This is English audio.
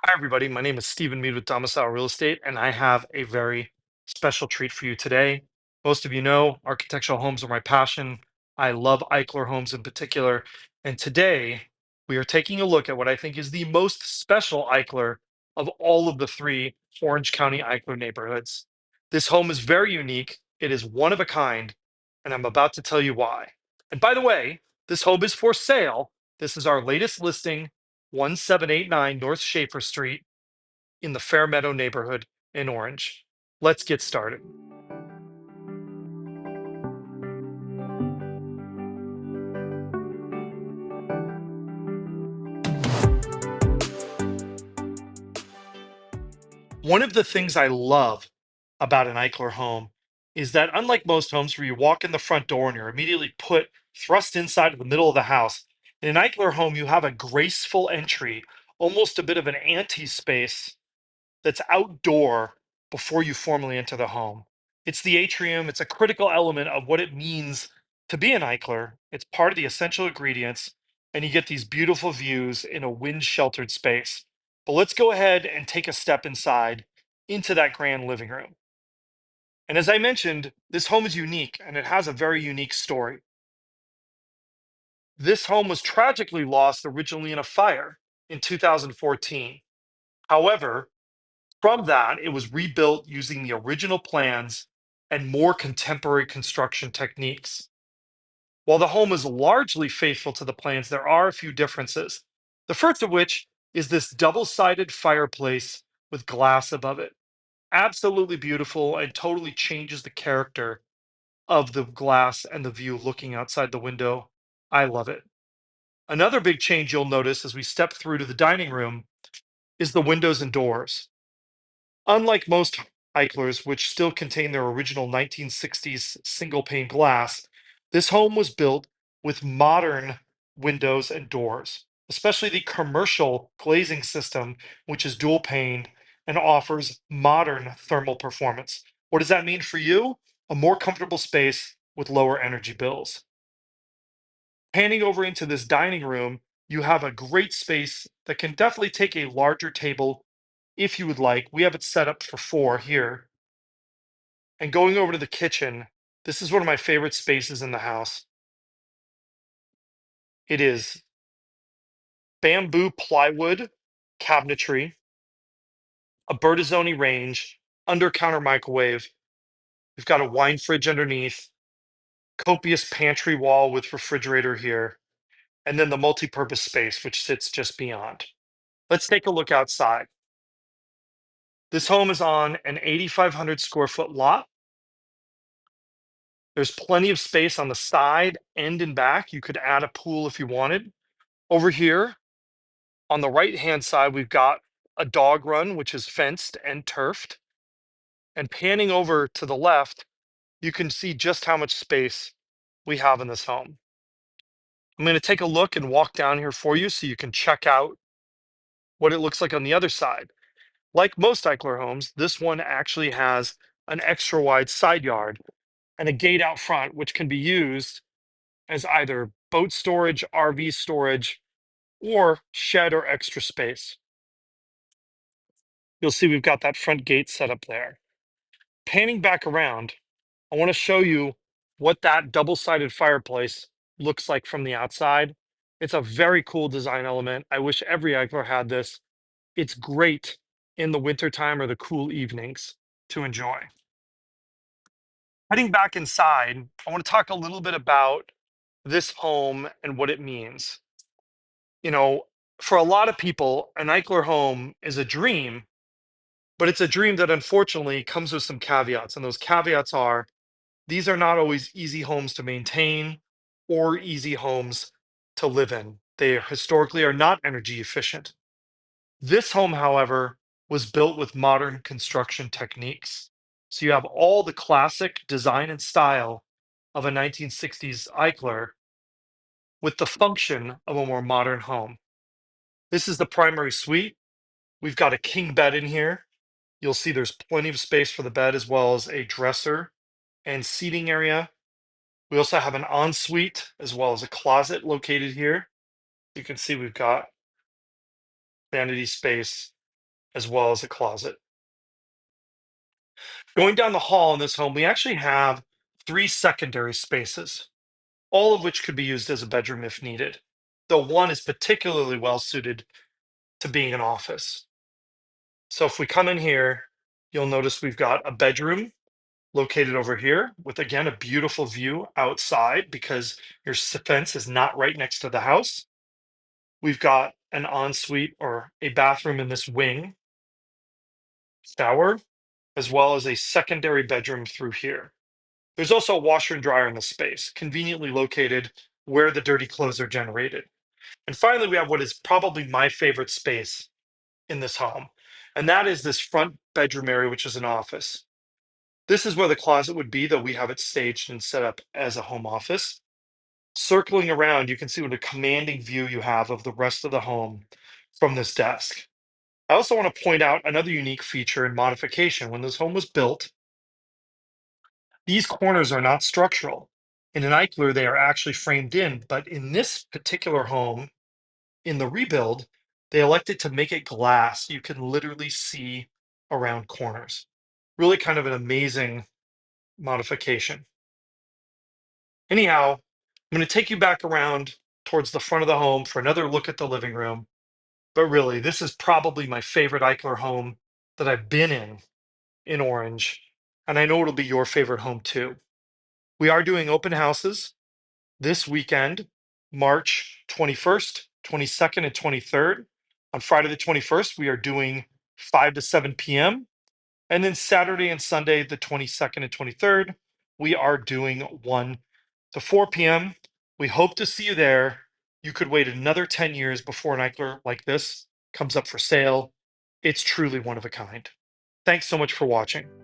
Hi, everybody. My name is Stephen Mead with Domicile Real Estate, and I have a very special treat for you today. Most of you know architectural homes are my passion. I love Eichler Homes in particular. And today we are taking a look at what I think is the most special Eichler of all of the three Orange County Eichler neighborhoods. This home is very unique, it is one of a kind, and I'm about to tell you why. And by the way, this home is for sale. This is our latest listing 1789 North Shaffer Street in the Fairmeadow neighborhood in Orange. Let's get started. One of the things I love about an Eichler home is that, unlike most homes where you walk in the front door and you're immediately put thrust inside of the middle of the house, in an Eichler home, you have a graceful entry, almost a bit of an ante space that's outdoor before you formally enter the home. It's the atrium, it's a critical element of what it means to be an Eichler. It's part of the essential ingredients, and you get these beautiful views in a wind sheltered space. But let's go ahead and take a step inside into that grand living room. And as I mentioned, this home is unique and it has a very unique story. This home was tragically lost originally in a fire in 2014. However, from that, it was rebuilt using the original plans and more contemporary construction techniques. While the home is largely faithful to the plans, there are a few differences. The first of which is this double sided fireplace with glass above it. Absolutely beautiful and totally changes the character of the glass and the view looking outside the window. I love it. Another big change you'll notice as we step through to the dining room is the windows and doors. Unlike most Eichlers, which still contain their original 1960s single pane glass, this home was built with modern windows and doors, especially the commercial glazing system, which is dual pane and offers modern thermal performance. What does that mean for you? A more comfortable space with lower energy bills. Panning over into this dining room, you have a great space that can definitely take a larger table if you would like. We have it set up for four here. And going over to the kitchen, this is one of my favorite spaces in the house. It is bamboo plywood cabinetry, a Bertazzoni range, under counter microwave. We've got a wine fridge underneath, copious pantry wall with refrigerator here, and then the multi-purpose space, which sits just beyond. Let's take a look outside. This home is on an 8,500 square foot lot. There's plenty of space on the side and in back. You could add a pool if you wanted. Over here on the right hand side, we've got a dog run, which is fenced and turfed. And panning over to the left, you can see just how much space we have in this home. I'm going to take a look and walk down here for you so you can check out what it looks like on the other side. Like most Eichler homes, this one actually has an extra wide side yard and a gate out front, which can be used as either boat storage, RV storage, or shed or extra space. You'll see we've got that front gate set up there. Panning back around, I want to show you what that double-sided fireplace looks like from the outside. It's a very cool design element. I wish every Eichler had this. It's great in the wintertime or the cool evenings to enjoy. Heading back inside, I want to talk a little bit about this home and what it means. You know, for a lot of people, an Eichler home is a dream, but it's a dream that unfortunately comes with some caveats. And those caveats are these are not always easy homes to maintain or easy homes to live in. They historically are not energy efficient. This home, however, was built with modern construction techniques. So you have all the classic design and style of a 1960s Eichler with the function of a more modern home. This is the primary suite. We've got a king bed in here. You'll see there's plenty of space for the bed as well as a dresser and seating area. We also have an ensuite as well as a closet located here. You can see we've got vanity space as well as a closet. Going down the hall in this home, we actually have three secondary spaces, all of which could be used as a bedroom if needed, though one is particularly well suited to being an office. So if we come in here, you'll notice we've got a bedroom located over here with, again, a beautiful view outside because your fence is not right next to the house. We've got an ensuite or a bathroom in this wing, shower, as well as a secondary bedroom through here. There's also a washer and dryer in the space, conveniently located where the dirty clothes are generated. And finally, we have what is probably my favorite space in this home, and that is this front bedroom area, which is an office. This is where the closet would be, though we have it staged and set up as a home office. Circling around, you can see what a commanding view you have of the rest of the home from this desk. I also want to point out another unique feature and modification. When this home was built, these corners are not structural. In an Eichler, they are actually framed in, but in this particular home, in the rebuild, they elected to make it glass. You can literally see around corners. Really kind of an amazing modification. Anyhow, I'm going to take you back around towards the front of the home for another look at the living room. But really, this is probably my favorite Eichler home that I've been in Orange. And I know it'll be your favorite home too. We are doing open houses this weekend, March 21st, 22nd, and 23rd. On Friday the 21st, we are doing 5 to 7 p.m. And then Saturday and Sunday, the 22nd and 23rd, we are doing 1 to 4 p.m. We hope to see you there. You could wait another 10 years before an Eichler like this comes up for sale. It's truly one of a kind. Thanks so much for watching.